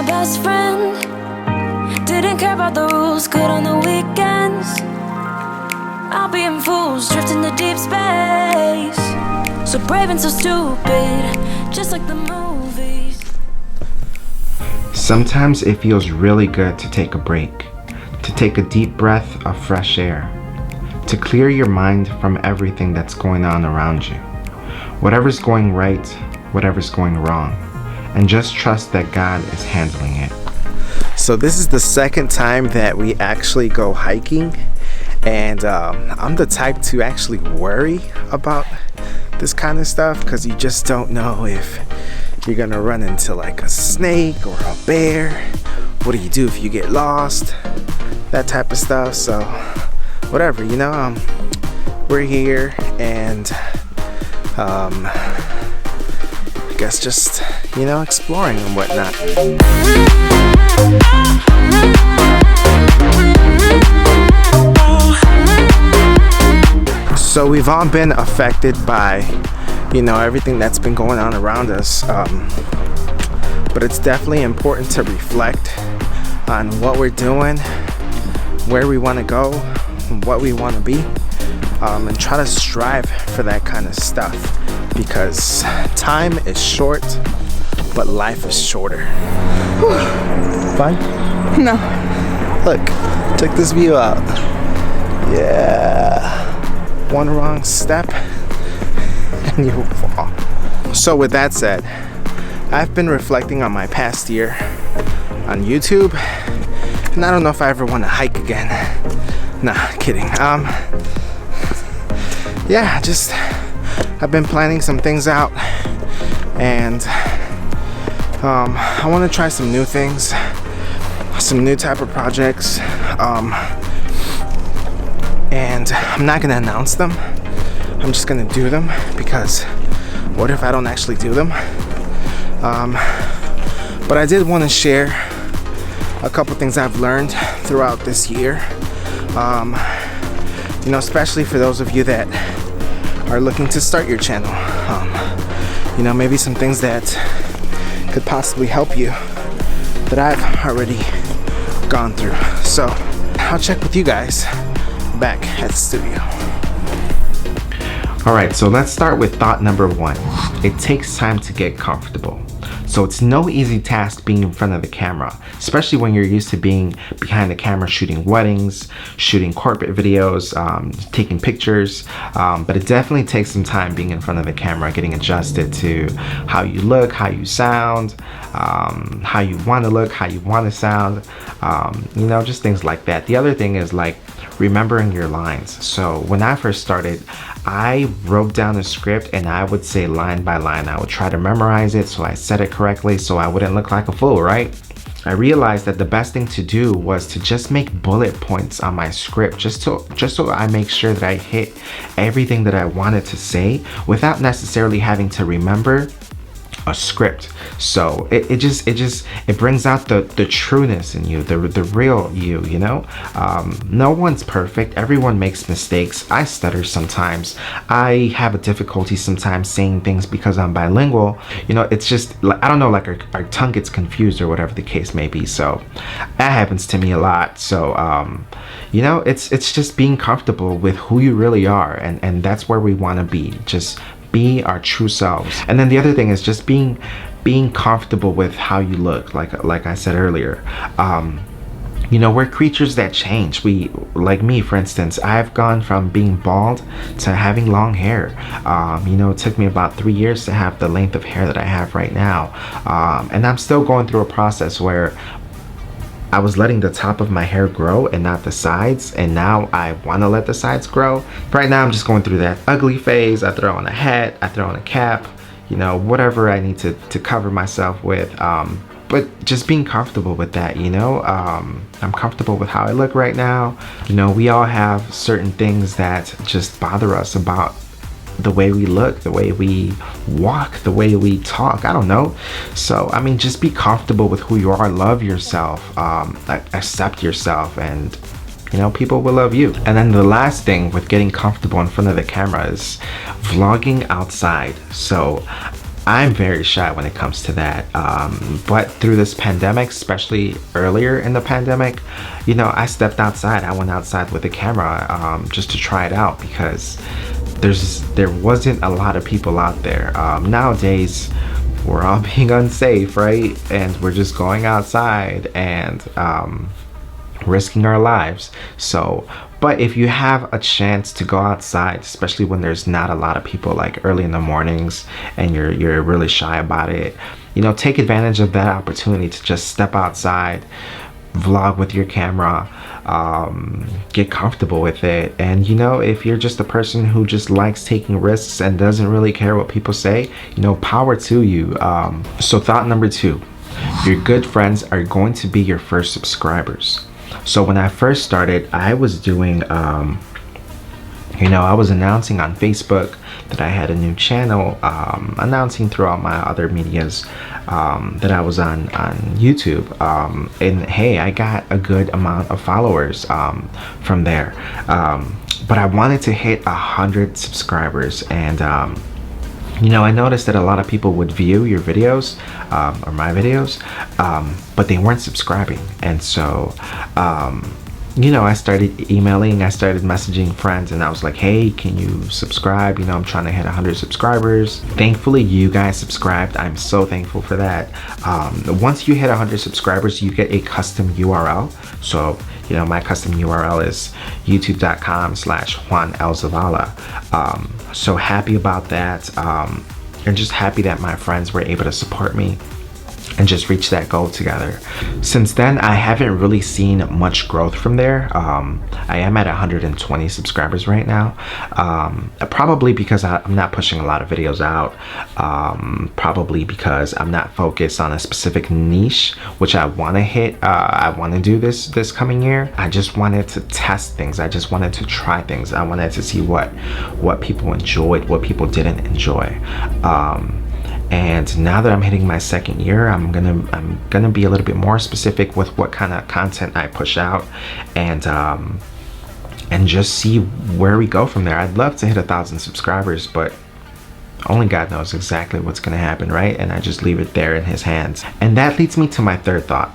my best friend. Didn't care about the rules, good on the weekends. I'll be in fools, drifting to deep space. So brave and so stupid, just like the movies. Sometimes it feels really good to take a break, to take a deep breath of fresh air, to clear your mind from everything that's going on around you. Whatever's going right, whatever's going wrong, and just trust that God is handling it. So this is the second time that we actually go hiking, and I'm the type to actually worry about this kind of stuff because you just don't know if you're gonna run into like a snake or a bear. What do you do if you get lost? That type of stuff. So whatever, you know, we're here, and I guess just, you know, exploring and whatnot. So we've all been affected by, you know, everything that's been going on around us, but it's definitely important to reflect on what we're doing, where we want to go, what we want to be, and try to strive for that kind of stuff, because time is short, but life is shorter. Fine? No. Look, check this view out. Yeah. One wrong step and you fall. So with that said, I've been reflecting on my past year on YouTube, and I don't know if I ever want to hike again. Nah, kidding. Yeah, just I've been planning some things out, and I want to try some new things, some new type of projects, and I'm not gonna announce them. I'm just gonna do them, because what if I don't actually do them? But I did want to share a couple things I've learned throughout this year, you know, especially for those of you that are looking to start your channel. You know, maybe some things that could possibly help you that I've already gone through. So I'll check with you guys back at the studio. Alright, so let's start with thought number one. It takes time to get comfortable. So it's no easy task being in front of the camera, especially when you're used to being behind the camera shooting weddings, shooting corporate videos, taking pictures, but it definitely takes some time being in front of the camera, getting adjusted to how you look, how you sound, how you want to look, how you want to sound, you know, just things like that. The other thing is like remembering your lines. So when I first started, I wrote down a script and I would say line by line. I would try to memorize it so I said it correctly so I wouldn't look like a fool, right? I realized that the best thing to do was to just make bullet points on my script, just so I make sure that I hit everything that I wanted to say without necessarily having to remember a script. So it brings out the trueness in you, the real you know. No one's perfect. Everyone makes mistakes. I stutter sometimes. I have a difficulty sometimes saying things because I'm bilingual. You know, it's just, I don't know, like our tongue gets confused or whatever the case may be. So that happens to me a lot. So you know, it's just being comfortable with who you really are, and that's where we want to be. Just be our true selves. And then the other thing is just being comfortable with how you look, like I said earlier. You know, we're creatures that change. Like me, for instance, I've gone from being bald to having long hair. You know, it took me about 3 years to have the length of hair that I have right now, and I'm still going through a process where I was letting the top of my hair grow and not the sides, and now I want to let the sides grow. Right now I'm just going through that ugly phase. I throw on a hat, I throw on a cap, you know, whatever I need to cover myself with, but just being comfortable with that, you know. I'm comfortable with how I look right now. You know, we all have certain things that just bother us about the way we look, the way we walk, the way we talk. I don't know. So I mean, just be comfortable with who you are, love yourself, accept yourself, and you know, people will love you. And then the last thing with getting comfortable in front of the camera is vlogging outside. So I'm very shy when it comes to that. But through this pandemic, especially earlier in the pandemic, you know, I stepped outside. I went outside with a camera just to try it out, because there wasn't a lot of people out there. Nowadays, we're all being unsafe, right? And we're just going outside and risking our lives. So, but if you have a chance to go outside, especially when there's not a lot of people, like early in the mornings, and you're really shy about it, you know, take advantage of that opportunity to just step outside, vlog with your camera, get comfortable with it. And you know, if you're just a person who just likes taking risks and doesn't really care what people say, you know, power to you. So thought number 2, your good friends are going to be your first subscribers. So when I first started, I was doing you know, I was announcing on Facebook that I had a new channel, announcing throughout my other medias that I was on YouTube, and hey, I got a good amount of followers from there, but I wanted to hit 100 subscribers. And you know, I noticed that a lot of people would view your videos, or my videos, but they weren't subscribing. And so you know, I started emailing, I started messaging friends, and I was like, hey, can you subscribe? You know, I'm trying to hit 100 subscribers. Thankfully, you guys subscribed. I'm so thankful for that. Once you hit 100 subscribers, you get a custom URL. So, you know, my custom URL is youtube.com/Juan Zavala. So happy about that. And just happy that my friends were able to support me and just reach that goal together. Since then, I haven't really seen much growth from there. I am at 120 subscribers right now, probably because I'm not pushing a lot of videos out, probably because I'm not focused on a specific niche which I want to hit. I want to do this coming year. I just wanted to test things. I just wanted to try things. I wanted to see what people enjoyed, what people didn't enjoy. And now that I'm hitting my second year, I'm gonna be a little bit more specific with what kind of content I push out, and just see where we go from there. I'd love to hit 1,000 subscribers, but only God knows exactly what's gonna happen, right? And I just leave it there in His hands. And that leads me to my third thought.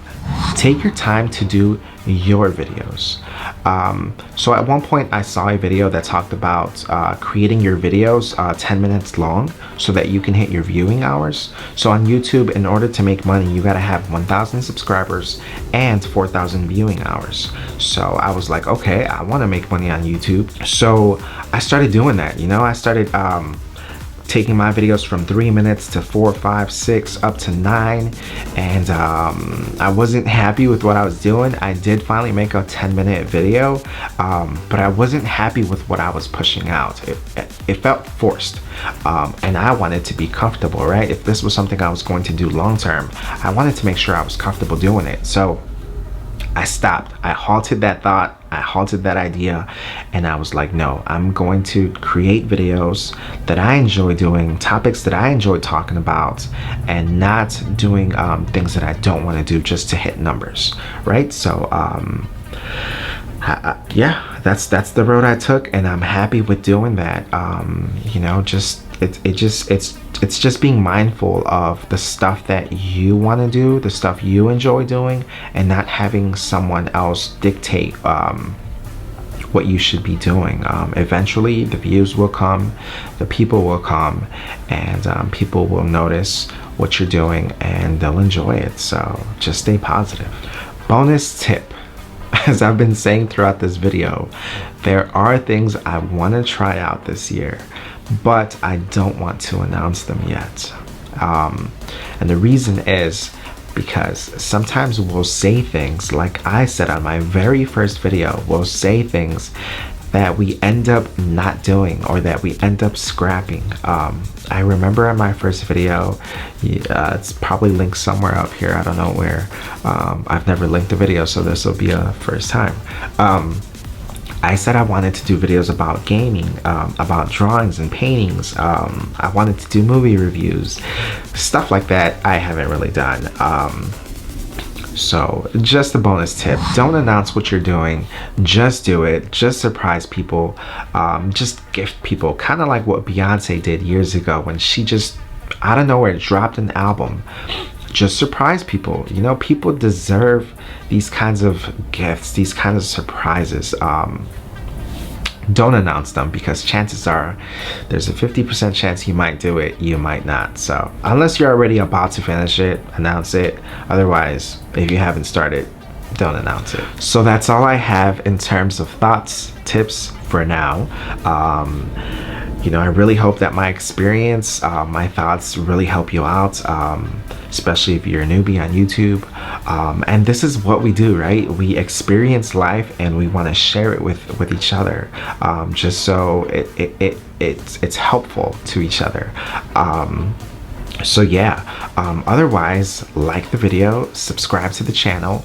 Take your time to do your videos. So at one point I saw a video that talked about creating your videos 10 minutes long so that you can hit your viewing hours. So on YouTube, in order to make money, you gotta have 1,000 subscribers and 4,000 viewing hours. So I was like, okay, I wanna make money on YouTube. So I started doing that, you know. I started taking my videos from 3 minutes to 4, 5, 6, up to 9, and I wasn't happy with what I was doing. I did finally make a 10-minute video, but I wasn't happy with what I was pushing out. It felt forced, and I wanted to be comfortable, right? If this was something I was going to do long term, I wanted to make sure I was comfortable doing it. So I stopped. I halted that thought. I halted that idea, and I was like, no, I'm going to create videos that I enjoy doing, topics that I enjoy talking about, and not doing things that I don't want to do just to hit numbers, right? So yeah, that's the road I took, and I'm happy with doing that. You know, it's just being mindful of the stuff that you want to do, the stuff you enjoy doing, and not having someone else dictate what you should be doing. Eventually the views will come, the people will come, and people will notice what you're doing and they'll enjoy it. So just stay positive. Bonus tip. As I've been saying throughout this video, there are things I want to try out this year, but I don't want to announce them yet. And the reason is because sometimes we'll say things, like I said on my very first video, we'll say things that we end up not doing, or that we end up scrapping. I remember in my first video, it's probably linked somewhere up here, I don't know where. I've never linked a video, so this will be a first time. I said I wanted to do videos about gaming, about drawings and paintings. I wanted to do movie reviews, stuff like that. I haven't really done. So just a bonus tip, don't announce what you're doing, just do it, just surprise people, just gift people, kind of like what Beyonce did years ago when she just out of nowhere dropped an album. Just surprise people. You know, people deserve these kinds of gifts, these kinds of surprises. Don't announce them, because chances are there's a 50% chance you might do it, you might not. So unless you're already about to finish it, announce it. Otherwise, if you haven't started, don't announce it. So that's all I have in terms of thoughts, tips for now. You know, I really hope that my experience, my thoughts really help you out, especially if you're a newbie on YouTube. And this is what we do, right? We experience life and we want to share it with each other, just so it's helpful to each other. So yeah, otherwise, like the video, subscribe to the channel.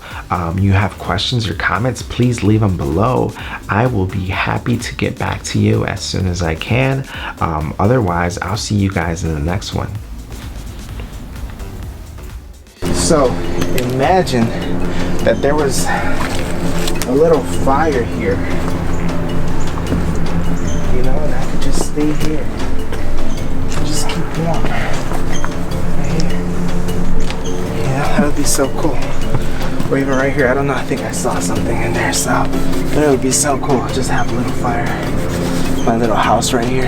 You have questions or comments, please leave them below. I will be happy to get back to you as soon as I can. Otherwise, I'll see you guys in the next one. So imagine that there was a little fire here, you know, and I could just stay here and just keep warm. That would be so cool. Or even right here, I don't know, I think I saw something in there, so that would be so cool. Just have a little fire. My little house right here.